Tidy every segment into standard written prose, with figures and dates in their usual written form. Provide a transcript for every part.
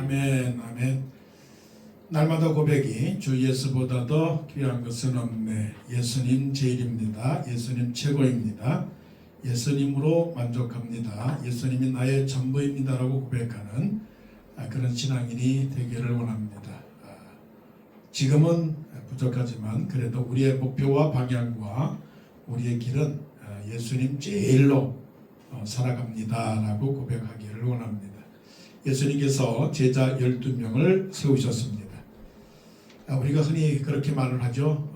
아멘, 아멘. 날마다 고백이 주 예수보다 더 귀한 것은 없네. 예수님 제일입니다. 예수님 최고입니다. 예수님으로 만족합니다. 예수님이 나의 전부입니다라고 고백하는 그런 신앙인이 되기를 원합니다. 지금은 부족하지만 그래도 우리의 목표와 방향과 우리의 길은 예수님 제일로 살아갑니다라고 고백하기를 원합니다. 예수님께서 제자 12명을 세우셨습니다. 우리가 흔히 그렇게 말을 하죠.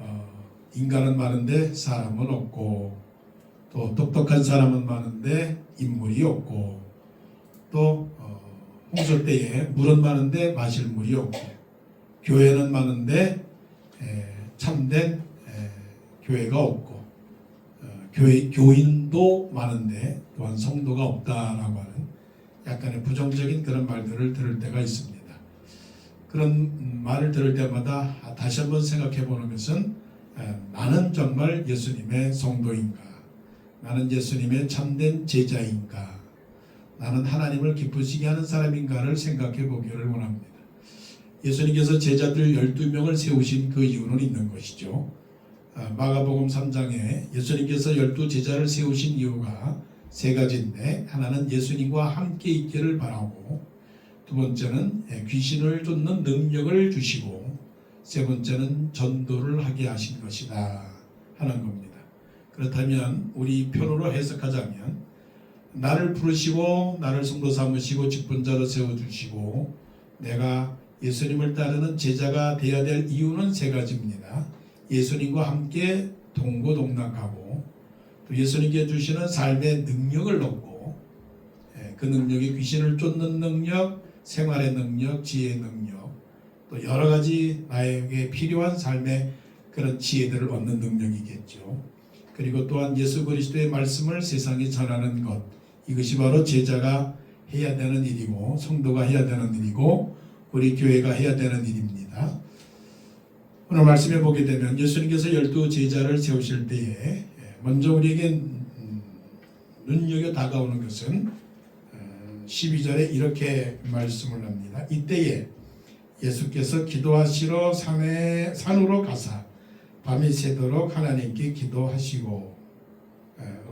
인간은 많은데 사람은 없고, 또 똑똑한 사람은 많은데 인물이 없고, 또 홍수 때에 물은 많은데 마실 물이 없고, 교회는 많은데 참된 교회가 없고, 교인도 많은데 또한 성도가 없다라고 하는 약간의 부정적인 그런 말들을 들을 때가 있습니다. 그런 말을 들을 때마다 다시 한번 생각해 보는 것은 나는 정말 예수님의 성도인가? 나는 예수님의 참된 제자인가? 나는 하나님을 기쁘시게 하는 사람인가를 생각해 보기를 원합니다. 예수님께서 제자들 12명을 세우신 그 이유는 있는 것이죠. 마가복음 3장에 예수님께서 12제자를 세우신 이유가 세 가지인데, 하나는 예수님과 함께 있기를 바라고, 두 번째는 귀신을 쫓는 능력을 주시고, 세 번째는 전도를 하게 하신 것이다 하는 겁니다. 그렇다면 우리 편으로 해석하자면, 나를 부르시고 나를 성도 삼으시고 직분자로 세워주시고 내가 예수님을 따르는 제자가 되어야 될 이유는 세 가지입니다. 예수님과 함께 동고동락하고, 또 예수님께 주시는 삶의 능력을 얻고, 그 능력이 귀신을 쫓는 능력, 생활의 능력, 지혜의 능력, 또 여러 가지 나에게 필요한 삶의 그런 지혜들을 얻는 능력이겠죠. 그리고 또한 예수 그리스도의 말씀을 세상에 전하는 것, 이것이 바로 제자가 해야 되는 일이고 성도가 해야 되는 일이고 우리 교회가 해야 되는 일입니다. 오늘 말씀해 보게 되면 예수님께서 12제자를 세우실 때에 먼저 우리에게 눈여겨 다가오는 것은 12절에 이렇게 말씀을 합니다. 이때에 예수께서 기도하시러 산으로 가사 밤이 새도록 하나님께 기도하시고,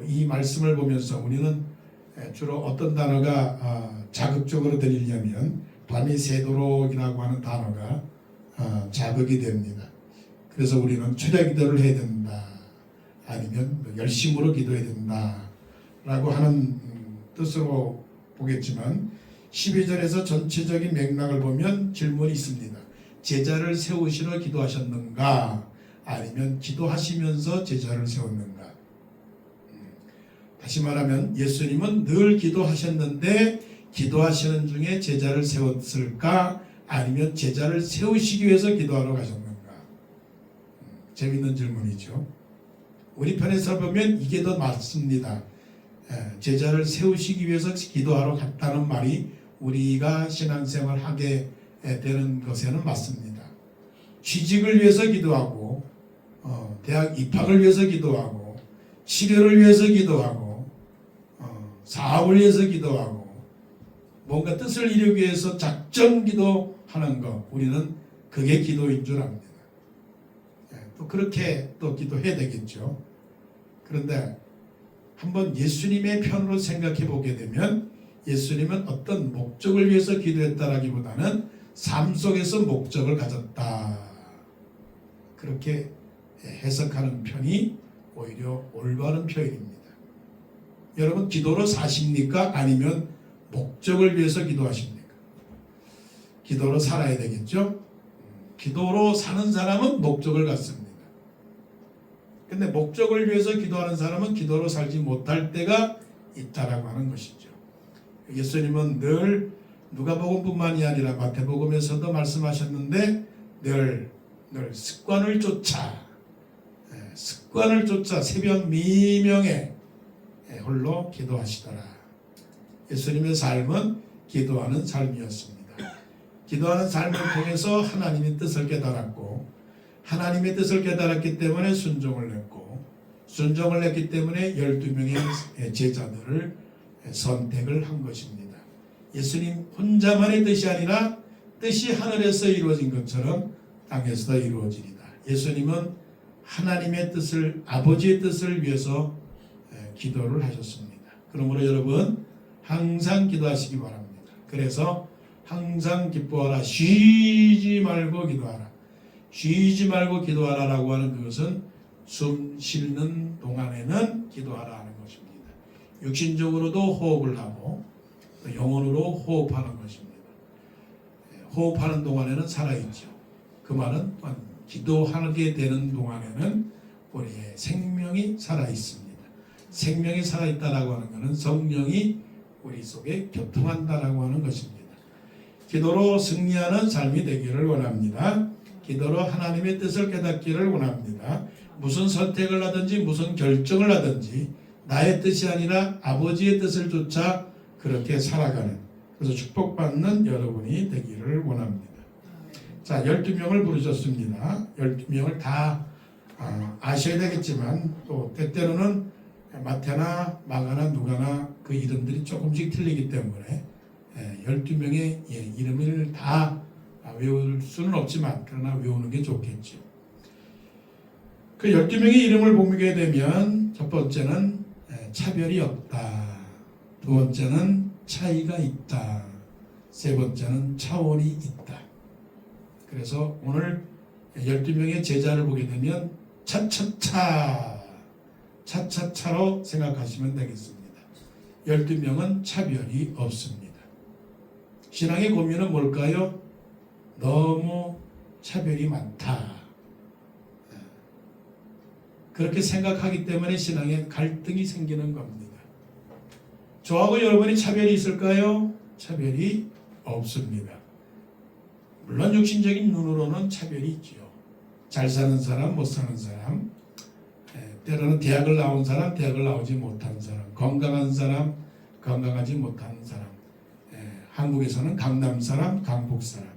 이 말씀을 보면서 우리는 주로 어떤 단어가 자극적으로 들리냐면 밤이 새도록이라고 하는 단어가 자극이 됩니다. 그래서 우리는 초대 기도를 해야 된다, 아니면 열심으로 기도해야 된다 라고 하는 뜻으로 보겠지만, 12절에서 전체적인 맥락을 보면 질문이 있습니다. 제자를 세우시러 기도하셨는가, 아니면 기도하시면서 제자를 세웠는가? 다시 말하면 예수님은 늘 기도하셨는데 기도하시는 중에 제자를 세웠을까, 아니면 제자를 세우시기 위해서 기도하러 가셨는가? 재밌는 질문이죠. 우리 편에서 보면 이게 더 맞습니다. 제자를 세우시기 위해서 기도하러 갔다는 말이 우리가 신앙생활 하게 되는 것에는 맞습니다. 취직을 위해서 기도하고, 대학 입학을 위해서 기도하고, 치료를 위해서 기도하고, 사업을 위해서 기도하고, 뭔가 뜻을 이루기 위해서 작정 기도하는 것, 우리는 그게 기도인 줄 압니다. 또 그렇게 또 기도해야 되겠죠. 그런데 한번 예수님의 편으로 생각해 보게 되면 예수님은 어떤 목적을 위해서 기도했다라기보다는 삶 속에서 목적을 가졌다, 그렇게 해석하는 편이 오히려 올바른 표현입니다. 여러분, 기도로 사십니까? 아니면 목적을 위해서 기도하십니까? 기도로 살아야 되겠죠? 기도로 사는 사람은 목적을 갖습니다. 근데 목적을 위해서 기도하는 사람은 기도로 살지 못할 때가 있다라고 하는 것이죠. 예수님은 늘 누가복음뿐만이 아니라 마태복음에서도 말씀하셨는데 늘 습관을 쫓아 새벽 미명에 홀로 기도하시더라. 예수님의 삶은 기도하는 삶이었습니다. 기도하는 삶을 통해서 하나님의 뜻을 깨달았고, 하나님의 뜻을 깨달았기 때문에 순종을 했고, 순종을 했기 때문에 12명의 제자들을 선택을 한 것입니다. 예수님 혼자만의 뜻이 아니라 뜻이 하늘에서 이루어진 것처럼 땅에서도 이루어지리다. 예수님은 하나님의 뜻을, 아버지의 뜻을 위해서 기도를 하셨습니다. 그러므로 여러분 항상 기도하시기 바랍니다. 그래서 항상 기뻐하라, 쉬지 말고 기도하라. 쉬지 말고 기도하라라고 하는 그것은 숨 쉬는 동안에는 기도하라 하는 것입니다. 육신적으로도 호흡을 하고 영혼으로 호흡하는 것입니다. 호흡하는 동안에는 살아있죠. 그 말은 기도하게 되는 동안에는 우리의 생명이 살아있습니다. 생명이 살아있다라고 하는 것은 성령이 우리 속에 교통한다라고 하는 것입니다. 기도로 승리하는 삶이 되기를 원합니다. 기도로 하나님의 뜻을 깨닫기를 원합니다. 무슨 선택을 하든지 무슨 결정을 하든지 나의 뜻이 아니라 아버지의 뜻을 쫓아 그렇게 살아가는, 그래서 축복받는 여러분이 되기를 원합니다. 자, 12명을 부르셨습니다. 12명을 다 아셔야 되겠지만 또 때때로는 마태나 마가나 누가나 그 이름들이 조금씩 틀리기 때문에 12명의 이름을 다 외울 수는 없지만 그러나 외우는 게 좋겠죠. 그 12명의 이름을 보게 되면 첫 번째는 차별이 없다. 두 번째는 차이가 있다. 세 번째는 차원이 있다. 그래서 오늘 12명의 제자를 보게 되면 차차차로 생각하시면 되겠습니다. 12명은 차별이 없습니다. 신앙의 고민은 뭘까요? 너무 차별이 많다. 그렇게 생각하기 때문에 신앙에 갈등이 생기는 겁니다. 저하고 여러분이 차별이 있을까요? 차별이 없습니다. 물론 육신적인 눈으로는 차별이 있죠. 잘 사는 사람, 못 사는 사람, 때로는 대학을 나온 사람, 대학을 나오지 못한 사람, 건강한 사람, 건강하지 못한 사람, 한국에서는 강남 사람, 강북 사람,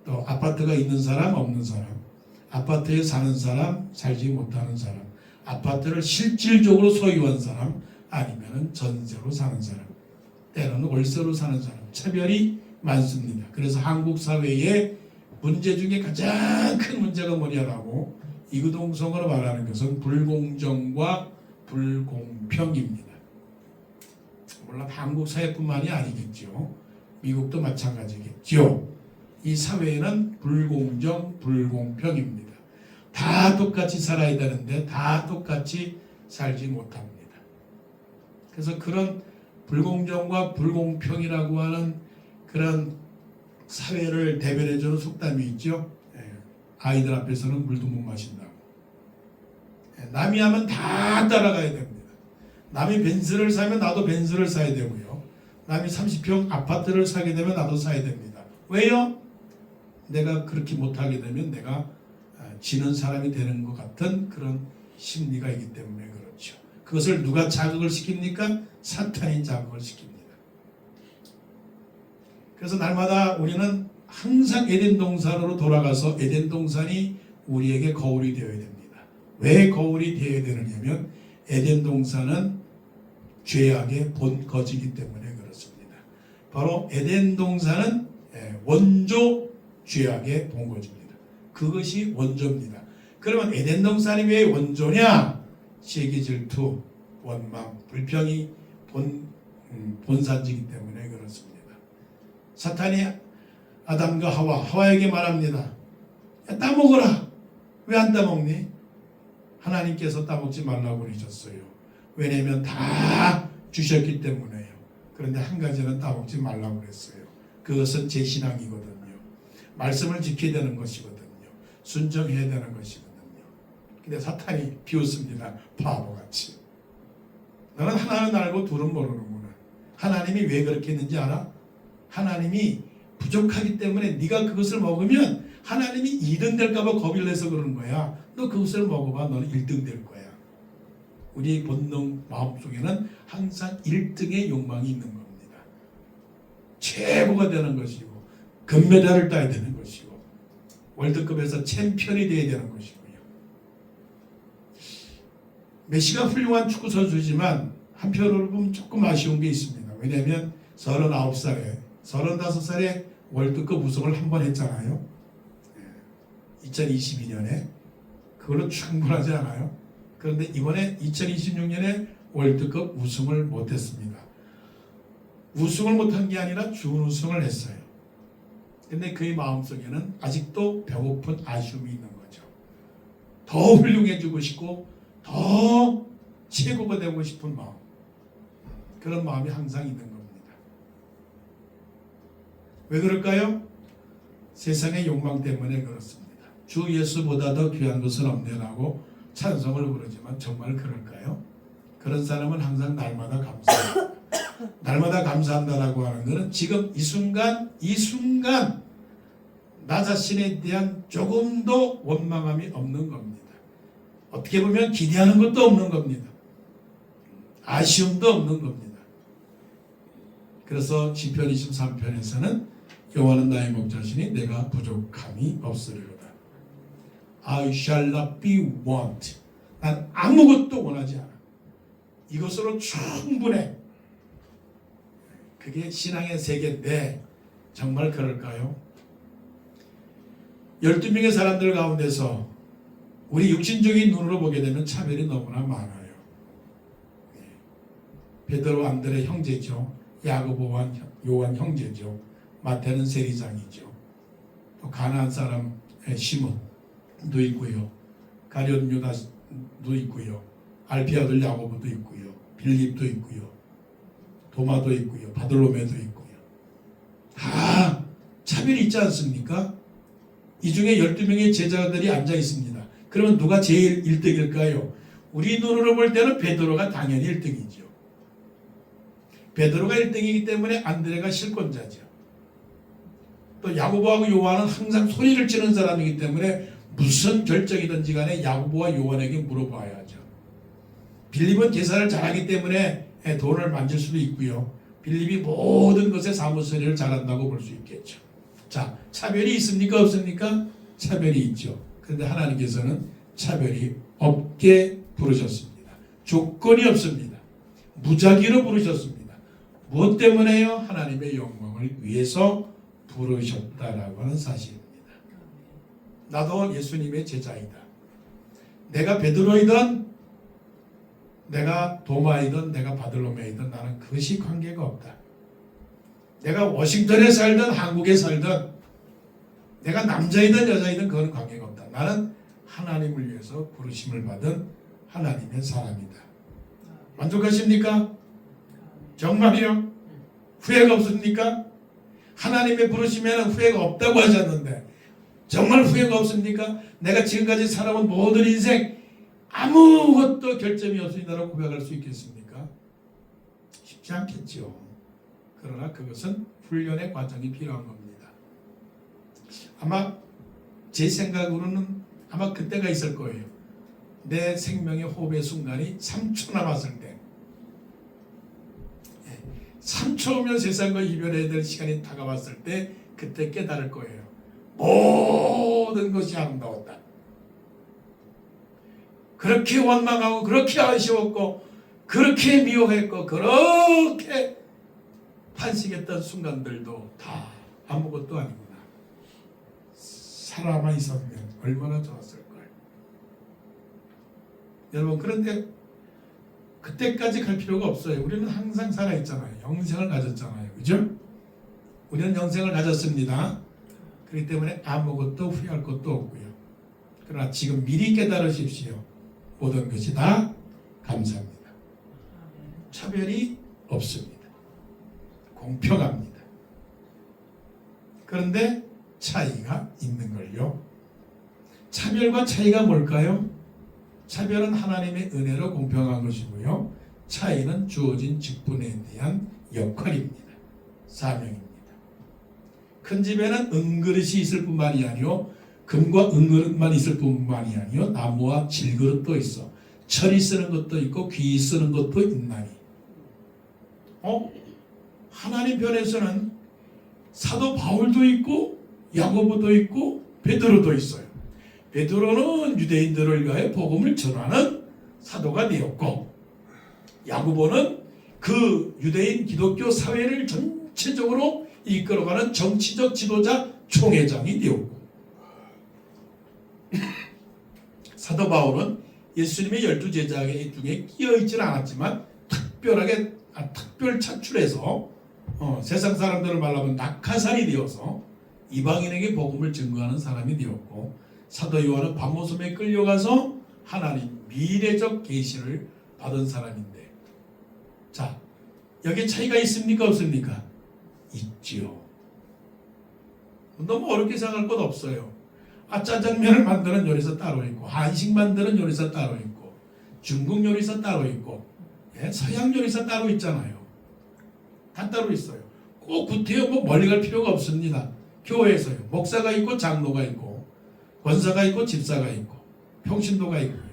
또 아파트가 있는 사람, 없는 사람, 아파트에 사는 사람, 살지 못하는 사람, 아파트를 실질적으로 소유한 사람, 아니면 전세로 사는 사람, 때로는 월세로 사는 사람, 차별이 많습니다. 그래서 한국 사회의 문제 중에 가장 큰 문제가 뭐냐라고 이구동성으로 말하는 것은 불공정과 불공평입니다. 물론 한국 사회뿐만이 아니겠죠. 미국도 마찬가지겠죠. 이 사회는 불공정, 불공평입니다. 다 똑같이 살아야 되는데 다 똑같이 살지 못합니다. 그래서 그런 불공정과 불공평이라고 하는 그런 사회를 대변해주는 속담이 있죠. 아이들 앞에서는 물도 못 마신다고. 남이 하면 다 따라가야 됩니다. 남이 벤츠를 사면 나도 벤츠를 사야 되고요. 남이 30평 아파트를 사게 되면 나도 사야 됩니다. 왜요? 내가 그렇게 못하게 되면 내가 지는 사람이 되는 것 같은 그런 심리가 있기 때문에 그렇죠. 그것을 누가 자극을 시킵니까? 사탄이 자극을 시킵니다. 그래서 날마다 우리는 항상 에덴 동산으로 돌아가서 에덴 동산이 우리에게 거울이 되어야 됩니다. 왜 거울이 되어야 되느냐면 에덴 동산은 죄악의 본거지이기 때문에 그렇습니다. 바로 에덴 동산은 원조 죄악의 본거지입니다. 그것이 원조입니다. 그러면 에덴 동산이 왜 원조냐? 시기, 질투, 원망, 불평이 본산지이기 때문에 그렇습니다. 사탄이 아담과 하와에게 말합니다. 야, 따먹어라. 왜 안 따먹니? 하나님께서 따먹지 말라고 그러셨어요. 왜냐하면 다 주셨기 때문에요. 그런데 한 가지는 따먹지 말라고 그랬어요. 그것은 제 신앙이거든요. 말씀을 지켜야 되는 것이거든요. 순종해야 되는 것이거든요. 근데 사탄이 비웃습니다. 바보같이. 너는 하나는 알고 둘은 모르는구나. 하나님이 왜 그렇게 했는지 알아? 하나님이 부족하기 때문에 네가 그것을 먹으면 하나님이 2등 될까 봐 겁을 내서 그러는 거야. 너 그것을 먹어봐. 너는 1등 될 거야. 우리 본능 마음속에는 항상 1등의 욕망이 있는 겁니다. 최고가 되는 것이고 금메달을 따야 되는 것이고 월드컵에서 챔피언이 되어야 되는 것이고요. 메시가 훌륭한 축구 선수지만 한편으로 보면 조금 아쉬운 게 있습니다. 왜냐하면 39살에 35살에 월드컵 우승을 한 번 했잖아요. 2022년에. 그걸로 충분하지 않아요? 그런데 이번에 2026년에 월드컵 우승을 못했습니다. 우승을 못한 게 아니라 준우승을 했어요. 근데 그의 마음속에는 아직도 배고픈 아쉬움이 있는 거죠. 더 훌륭해지고 싶고 더 최고가 되고 싶은 마음. 그런 마음이 항상 있는 겁니다. 왜 그럴까요? 세상의 욕망 때문에 그렇습니다. 주 예수보다 더 귀한 것은 없네라고 찬송을 부르지만 정말 그럴까요? 그런 사람은 항상 날마다 감사합니다. 날마다 감사한다라고 하는 것은 지금 이 순간 나 자신에 대한 조금도 원망함이 없는 겁니다. 어떻게 보면 기대하는 것도 없는 겁니다. 아쉬움도 없는 겁니다. 그래서 시편 23편에서는 여호와는 나의 목자시니 내가 부족함이 없으리로다. I shall not be want. 난 아무것도 원하지 않아. 이것으로 충분해. 그게 신앙의 세계인데 정말 그럴까요? 12명의 사람들 가운데서 우리 육신적인 눈으로 보게 되면 차별이 너무나 많아요. 베드로 안드레 형제죠. 야고보와 요한 형제죠. 마태는 세리장이죠. 또 가나안 사람 시몬도 있고요. 가룟 유다도 있고요. 알피 아들 야고보도 있고요. 빌립도 있고요. 도마도 있고요. 바돌로메도 있고요. 다 차별이 있지 않습니까? 이 중에 12명의 제자들이 앉아 있습니다. 그러면 누가 제일 1등일까요? 우리 눈으로 볼 때는 베드로가 당연히 1등이죠. 베드로가 1등이기 때문에 안드레가 실권자죠. 또 야고보하고 요한은 항상 소리를 지르는 사람이기 때문에 무슨 결정이든지 간에 야고보와 요한에게 물어봐야죠. 빌립은 계산을 잘하기 때문에 돈을 만질 수도 있고요. 빌립이 모든 것에 사무소리를 잘한다고 볼 수 있겠죠. 자, 차별이 있습니까? 없습니까? 차별이 있죠. 그런데 하나님께서는 차별이 없게 부르셨습니다. 조건이 없습니다. 무작위로 부르셨습니다. 무엇 때문에요? 하나님의 영광을 위해서 부르셨다라고 하는 사실입니다. 나도 예수님의 제자이다. 내가 베드로이든 내가 도마이든 내가 바들로메이든 나는 그것이 관계가 없다. 내가 워싱턴에 살든 한국에 살든 내가 남자이든 여자이든 그건 관계가 없다. 나는 하나님을 위해서 부르심을 받은 하나님의 사람이다. 만족하십니까? 정말이요? 후회가 없습니까? 하나님의 부르심에는 후회가 없다고 하셨는데 정말 후회가 없습니까? 내가 지금까지 살아온 모든 인생 아무것도 결점이 없습니다라고 고백할 수 있겠습니까? 쉽지 않겠죠. 그러나 그것은 훈련의 과정이 필요한 겁니다. 아마 제 생각으로는 아마 그때가 있을 거예요. 내 생명의 호흡의 순간이 3초 남았을 때 3초면 세상과 이별해야 될 시간이 다가왔을 때 그때 깨달을 거예요. 모든 것이 아름다웠다. 그렇게 원망하고 그렇게 아쉬웠고 그렇게 미워했고 그렇게 탄식했던 순간들도 다 아무것도 아니구나. 살아만 있었으면 얼마나 좋았을걸. 여러분 그런데 그때까지 갈 필요가 없어요. 우리는 항상 살아있잖아요. 영생을 가졌잖아요. 그죠? 우리는 영생을 가졌습니다. 그렇기 때문에 아무것도 후회할 것도 없고요. 그러나 지금 미리 깨달으십시오. 모든 것이 다 감사합니다. 차별이 없습니다. 공평합니다. 그런데 차이가 있는 걸요. 차별과 차이가 뭘까요? 차별은 하나님의 은혜로 공평한 것이고요. 차이는 주어진 직분에 대한 역할입니다. 사명입니다. 큰 집에는 은그릇이 있을 뿐만이 아니요 금과 은그릇만 있을 뿐만이 아니요 나무와 질그릇도 있어. 철이 쓰는 것도 있고 귀 쓰는 것도 있나니. 하나님 편에서는 사도 바울도 있고 야고보도 있고 베드로도 있어요. 베드로는 유대인들을 위하여 복음을 전하는 사도가 되었고 야고보는 그 유대인 기독교 사회를 전체적으로 이끌어가는 정치적 지도자 총회장이 되었고, 사도 바울은 예수님의 12제자 중에 끼어있지는 않았지만 특별 차출해서 세상 사람들을 말하면 낙하산이 되어서 이방인에게 복음을 증거하는 사람이 되었고, 사도 요한은 밤모섬에 끌려가서 하나님 미래적 계시를 받은 사람인데, 자, 여기 차이가 있습니까 없습니까? 있지요. 너무 어렵게 생각할 것 없어요. 짜장면을 만드는 요리사 따로 있고, 한식 만드는 요리사 따로 있고, 중국 요리사 따로 있고, 서양 요리사 따로 있잖아요. 다 따로 있어요. 꼭 구태여 멀리 갈 필요가 없습니다. 교회에서요. 목사가 있고 장로가 있고 권사가 있고 집사가 있고 평신도가 있고요.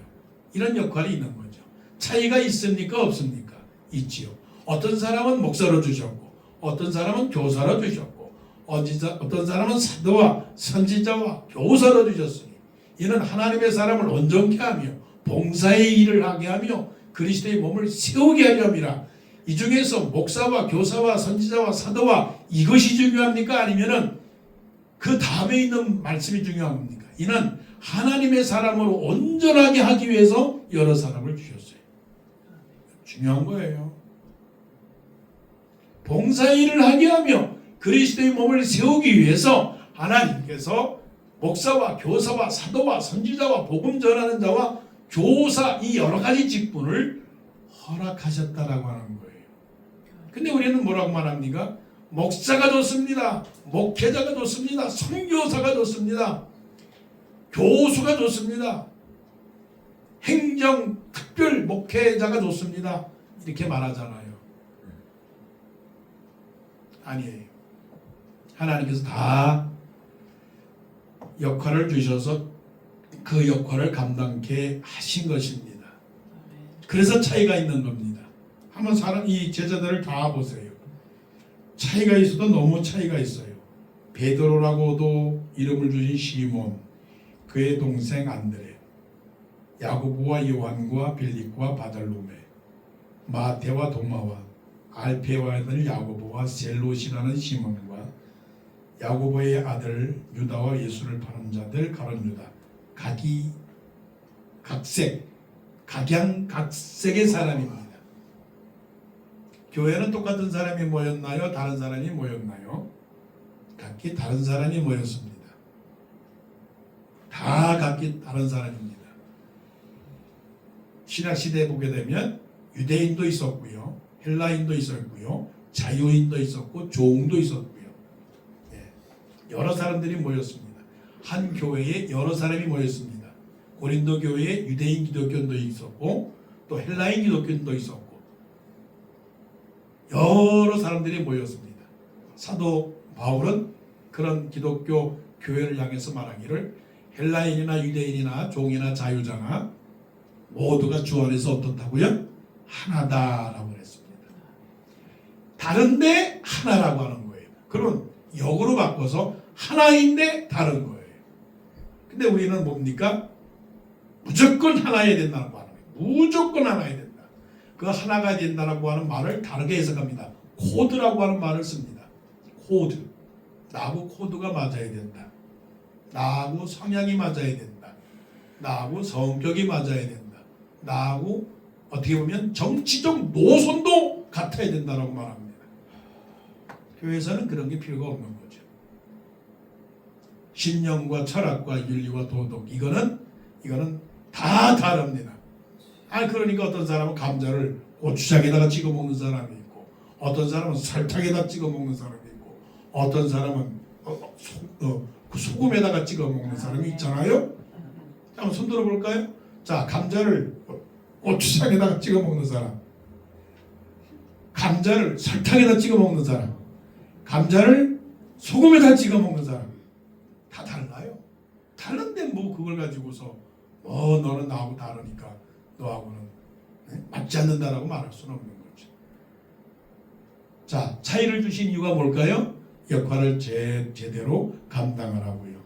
이런 역할이 있는 거죠. 차이가 있습니까 없습니까? 있지요. 어떤 사람은 목사로 주셨고, 어떤 사람은 교사로 주셨고, 어떤 사람은 사도와 선지자와 교사로 주셨으니, 이는 하나님의 사람을 온전케 하며 봉사의 일을 하게 하며 그리스도의 몸을 세우게 하려 함이라. 이 중에서 목사와 교사와 선지자와 사도와 이것이 중요합니까? 아니면은 그 다음에 있는 말씀이 중요합니까? 이는 하나님의 사람으로 온전하게 하기 위해서 여러 사람을 주셨어요. 중요한 거예요. 봉사의 일을 하게 하며 그리스도의 몸을 세우기 위해서 하나님께서 목사와 교사와 사도와 선지자와 복음 전하는 자와 교사, 이 여러 가지 직분을 허락하셨다라고 하는 거예요. 근데 우리는 뭐라고 말합니까? 목사가 좋습니다. 목회자가 좋습니다. 선교사가 좋습니다. 교수가 좋습니다. 행정 특별 목회자가 좋습니다. 이렇게 말하잖아요. 아니에요. 하나님께서 다 역할을 주셔서 그 역할을 감당케 하신 것입니다. 그래서 차이가 있는 겁니다. 한번 이 제자들을 다 보세요. 차이가 있어도 너무 차이가 있어요. 베드로라고도 이름을 주신 시몬, 그의 동생 안드레, 야고보와 요한과 빌립과 바달로메, 마테와 도마와 알페와 아들 야고보와 셀롯이라는 시몬과 야고보의 아들 유다와 예수를 파는 자들 가룟 유다, 각양각색의 사람입니다. 교회는 똑같은 사람이 모였나요? 다른 사람이 모였나요? 각기 다른 사람이 모였습니다. 다 각기 다른 사람입니다. 신약시대에 보게 되면 유대인도 있었고요, 헬라인도 있었고요, 자유인도 있었고 종도 있었고요. 여러 사람들이 모였습니다. 한 교회에 여러 사람이 모였습니다. 고린도 교회에 유대인 기독교인도 있었고 또 헬라인 기독교인도 있었고 여러 사람들이 모였습니다. 사도 바울은 그런 기독교 교회를 향해서 말하기를 헬라인이나 유대인이나 종이나 자유자나 모두가 주 안에서 어떻다고요? 하나다라고 했습니다. 다른데 하나라고 하는 거예요. 그러면 역으로 바꿔서 하나인데 다른 거예요. 근데 우리는 뭡니까? 무조건 하나여야 된다고 하는 거예요. 무조건 하나여야 된다. 그 하나가 된다라고 하는 말을 다르게 해석합니다. 코드라고 하는 말을 씁니다. 코드. 나하고 코드가 맞아야 된다. 나하고 성향이 맞아야 된다. 나하고 성격이 맞아야 된다. 나하고 어떻게 보면 정치적 노선도 같아야 된다라고 말합니다. 교회에서는 그런 게 필요가 없는 거죠. 신념과 철학과 윤리와 도덕, 이거는 다 다릅니다. 그러니까 어떤 사람은 감자를 고추장에다가 찍어 먹는 사람이 있고, 어떤 사람은 설탕에다 찍어 먹는 사람이 있고, 어떤 사람은 소금에다가 찍어 먹는 사람이 있잖아요. 한번 손 들어볼까요? 자, 감자를 고추장에다가 찍어 먹는 사람, 감자를 설탕에다 찍어 먹는 사람, 감자를 소금에다 찍어 먹는 사람, 다 달라요. 다른데 뭐 그걸 가지고서 너는 나하고 다르니까 너하고는 맞지 않는다라고 말할 수는 없는 거죠. 자, 차이를 주신 이유가 뭘까요? 역할을 제대로 감당하라고요.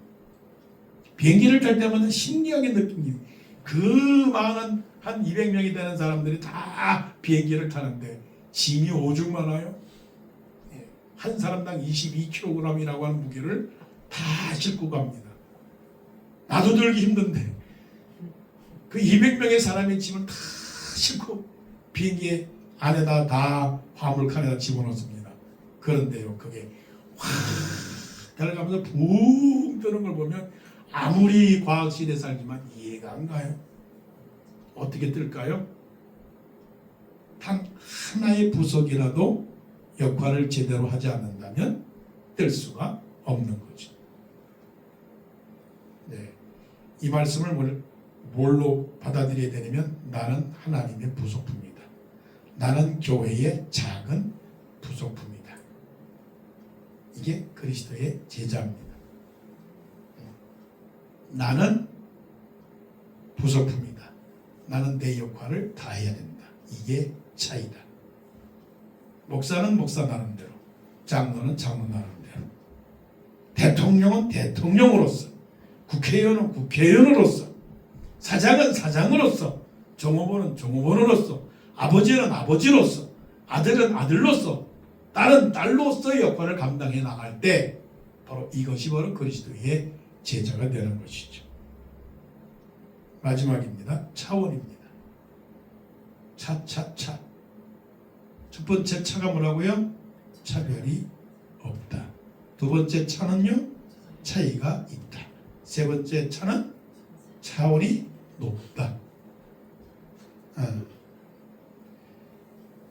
비행기를 탈 때마다 신기하게 느낍니다. 그 많은 한 200명이 되는 사람들이 다 비행기를 타는데 짐이 오죽 많아요. 한 사람당 22kg이라고 하는 무게를 다 싣고 갑니다. 나도 들기 힘든데 그 200명의 사람의 짐을 다 싣고 비행기 안에다 다 화물칸에다 집어넣습니다. 그런데요, 그게 확 달아가면서 붕 뜨는 걸 보면 아무리 과학실에 살지만 이해가 안 가요. 어떻게 뜰까요? 단 하나의 부속이라도 역할을 제대로 하지 않는다면 뜰 수가 없는 거죠. 네, 이 말씀을 뭘로 받아들여야 되냐면 나는 하나님의 부속품이다. 나는 교회의 작은 부속품이다. 이게 그리스도의 제자입니다. 나는 부속품이다. 나는 내 역할을 다해야 된다. 이게 차이다. 목사는 목사 나름대로, 장로는 장로 나름대로, 대통령은 대통령으로서, 국회의원은 국회의원으로서, 사장은 사장으로서, 종업원은 종업원으로서, 아버지는 아버지로서, 아들은 아들로서, 딸은 딸로서의 역할을 감당해 나갈 때 바로 이것이 바로 그리스도의 제자가 되는 것이죠. 마지막입니다. 차원입니다. 차. 첫 번째 차가 뭐라고요? 차별이 없다. 두 번째 차는요? 차이가 있다. 세 번째 차는 차원이 높다.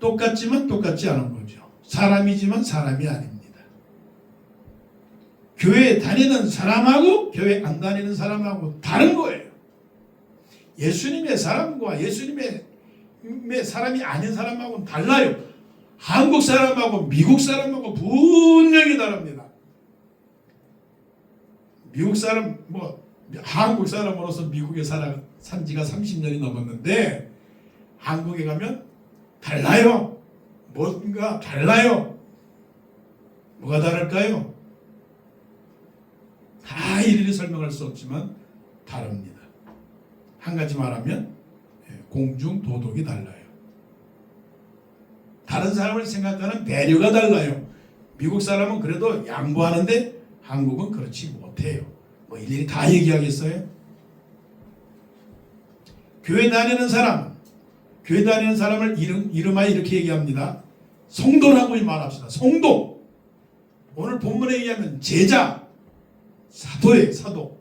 똑같지만 똑같지 않은 거죠. 사람이지만 사람이 아닙니다. 교회 다니는 사람하고 교회 안 다니는 사람하고 다른 거예요. 예수님의 사람과 예수님의 사람이 아닌 사람하고는 달라요. 한국 사람하고 미국 사람하고 분명히 다릅니다. 미국 사람, 한국 사람으로서 미국에 산 지가 30년이 넘었는데 한국에 가면 달라요. 뭔가 달라요. 뭐가 다를까요? 다 일일이 설명할 수 없지만 다릅니다. 한 가지 말하면 공중 도덕이 달라요. 다른 사람을 생각하는 배려가 달라요. 미국 사람은 그래도 양보하는데 한국은 그렇지 못해요. 일일이 다 얘기하겠어요? 교회 다니는 사람을 이름하여 이렇게 얘기합니다. 성도라고 말합시다. 성도. 오늘 본문에 의하면 제자, 사도예요. 사도.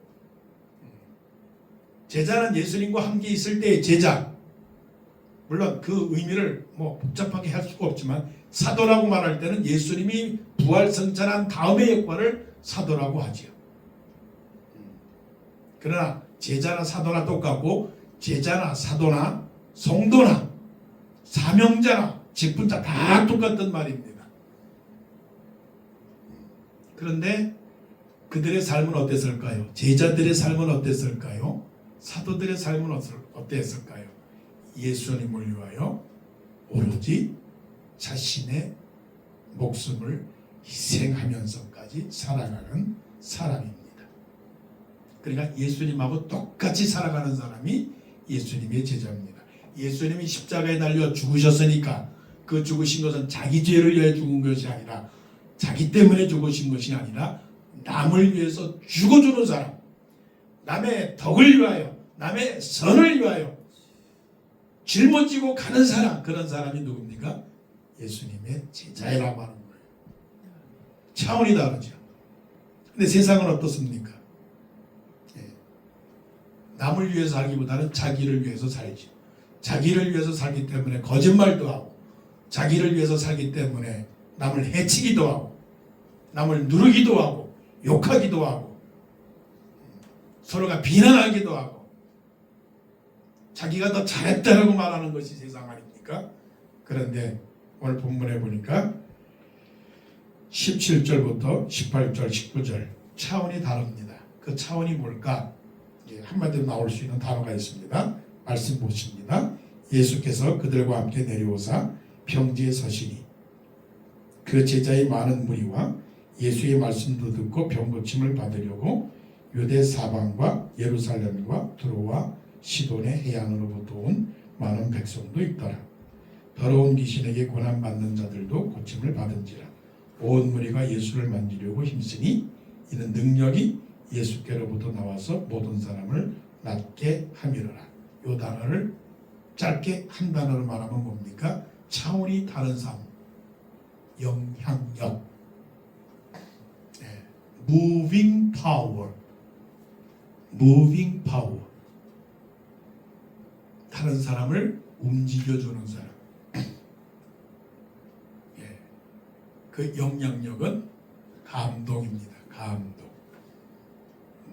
제자는 예수님과 함께 있을 때의 제자. 물론 그 의미를 복잡하게 할 수가 없지만 사도라고 말할 때는 예수님이 부활승천한 다음의 역할을 사도라고 하지요. 그러나 제자나 사도나 똑같고 제자나 사도나 성도나 사명자나 직분자 다 똑같은 말입니다. 그런데 그들의 삶은 어땠을까요? 제자들의 삶은 어땠을까요? 사도들의 삶은 어땠을까요? 예수님을 위하여 오로지 자신의 목숨을 희생하면서까지 살아가는 사람입니다. 그러니까 예수님하고 똑같이 살아가는 사람이 예수님의 제자입니다. 예수님이 십자가에 달려 죽으셨으니까 그 죽으신 것은 자기 죄를 위해 죽은 것이 아니라 자기 때문에 죽으신 것이 아니라 남을 위해서 죽어주는 사람, 남의 덕을 위하여, 남의 선을 위하여 짊어지고 가는 사람, 그런 사람이 누굽니까? 예수님의 제자라고 하는 거예요. 차원이 다르죠. 근데 세상은 어떻습니까? 남을 위해서 살기보다는 자기를 위해서 살죠. 자기를 위해서 살기 때문에 거짓말도 하고, 자기를 위해서 살기 때문에 남을 해치기도 하고, 남을 누르기도 하고, 욕하기도 하고, 서로가 비난하기도 하고, 자기가 더 잘했다라고 말하는 것이 세상 아닙니까? 그런데 오늘 본문에 보니까 17절부터 18절, 19절 차원이 다릅니다. 그 차원이 뭘까? 한마디로 나올 수 있는 단어가 있습니다. 말씀 보십니다. 예수께서 그들과 함께 내려오사 평지에 서시니 그 제자의 많은 무리와 예수의 말씀도 듣고 병고침을 받으려고 유대 사방과 예루살렘과 두로와 시돈의 해안으로부터 온 많은 백성도 있더라. 더러운 귀신에게 고난받는 자들도 고침을 받은지라. 온 무리가 예수를 만지려고 힘쓰니 이는 능력이 예수께로부터 나와서 모든 사람을 낫게 함이로라. 이 단어를 짧게 한 단어로 말하면 뭡니까? 차원이 다른 삶, 영향력, moving power, moving power. 다른 사람을 움직여주는 사람. 그 영향력은 감동입니다. 감동.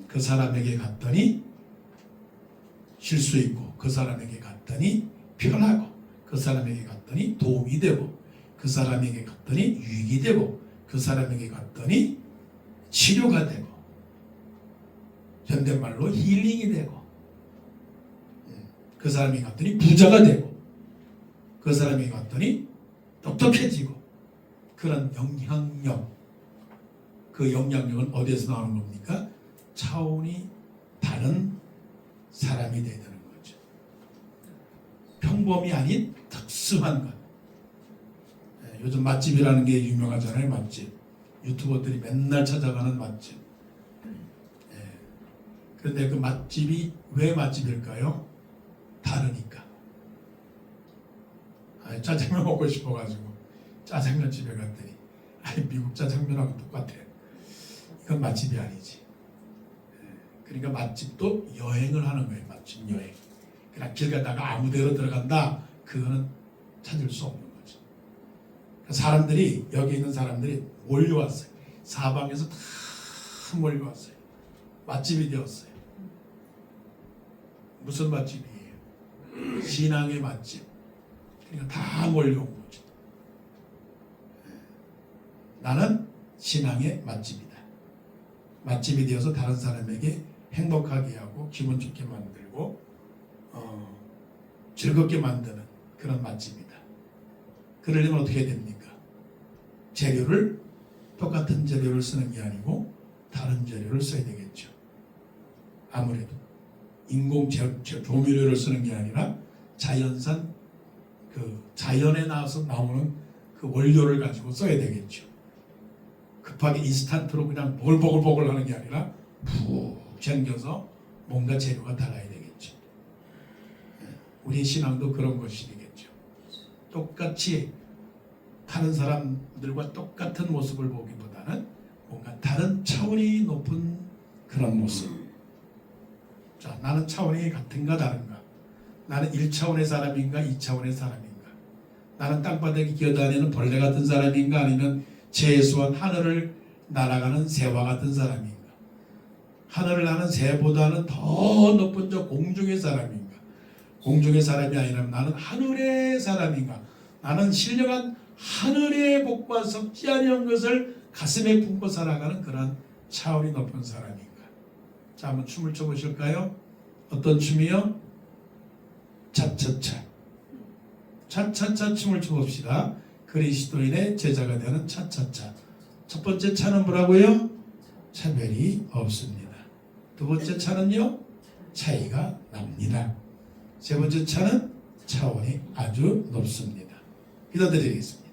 그 사람에게 갔더니 쉴 수 있고, 그 사람에게 갔더니 편하고, 그 사람에게 갔더니 도움이 되고, 그 사람에게 갔더니 유익이 되고, 그 사람에게 갔더니 치료가 되고, 현대말로 힐링이 되고, 그 사람에게 갔더니 부자가 되고, 그 사람에게 갔더니 똑똑해지고, 그런 영향력, 그 영향력은 어디에서 나오는 겁니까? 차원이 다른 사람이 되야 되는 거죠. 평범이 아닌 특수한 것. 요즘 맛집이라는 게 유명하잖아요. 맛집. 유튜버들이 맨날 찾아가는 맛집. 그런데 그 맛집이 왜 맛집일까요? 다르니까. 짜장면 먹고 싶어가지고 짜장면 집에 갔더니 미국 짜장면하고 똑같아요. 이건 맛집이 아니지. 그러니까 맛집도 여행을 하는 거예요. 맛집 여행. 그냥 길 가다가 아무 데로 들어간다. 그거는 찾을 수 없는 거죠. 사람들이, 여기 있는 사람들이 몰려왔어요. 사방에서 다 몰려왔어요. 맛집이 되었어요. 무슨 맛집이에요? 신앙의 맛집. 그러니까 다 몰려온 거죠. 나는 신앙의 맛집이다. 맛집이 되어서 다른 사람에게 행복하게 하고 기분 좋게 만들고 즐겁게 만드는 그런 맛집이다. 그러려면 어떻게 됩니까? 재료를 똑같은 재료를 쓰는 게 아니고 다른 재료를 써야 되겠죠. 아무래도 인공 조미료를 쓰는 게 아니라 자연산 그 자연에 나와서 나오는 그 원료를 가지고 써야 되겠죠. 급하게 인스턴트로 그냥 보글보글 하는 게 아니라 푹 챙겨서 뭔가 재료가 달라야 되겠죠. 우리 신앙도 그런 것이 되겠죠. 똑같이 다른 사람들과 똑같은 모습을 보기보다는 뭔가 다른 차원이 높은 그런 모습. 자, 나는 차원이 같은가 다른가? 나는 1차원의 사람인가 2차원의 사람인가? 나는 땅바닥에 기어다니는 벌레 같은 사람인가 아니면 최소한 하늘을 날아가는 새와 같은 사람인가? 하늘을 나는 새보다는 더 높은 저 공중의 사람인가? 공중의 사람이 아니라면 나는 하늘의 사람인가? 나는 신령한 하늘의 복과 섞지 아니한 것을 가슴에 품고 살아가는 그런 차원이 높은 사람인가? 자, 한번 춤을 춰보실까요? 어떤 춤이요? 차차차. 차차차 춤을 춰봅시다. 그리스도인의 제자가 되는 차차차. 첫 번째 차는 뭐라고요? 차별이 없습니다. 두 번째 차는요? 차이가 납니다. 세 번째 차는 차원이 아주 높습니다. 기도드리겠습니다.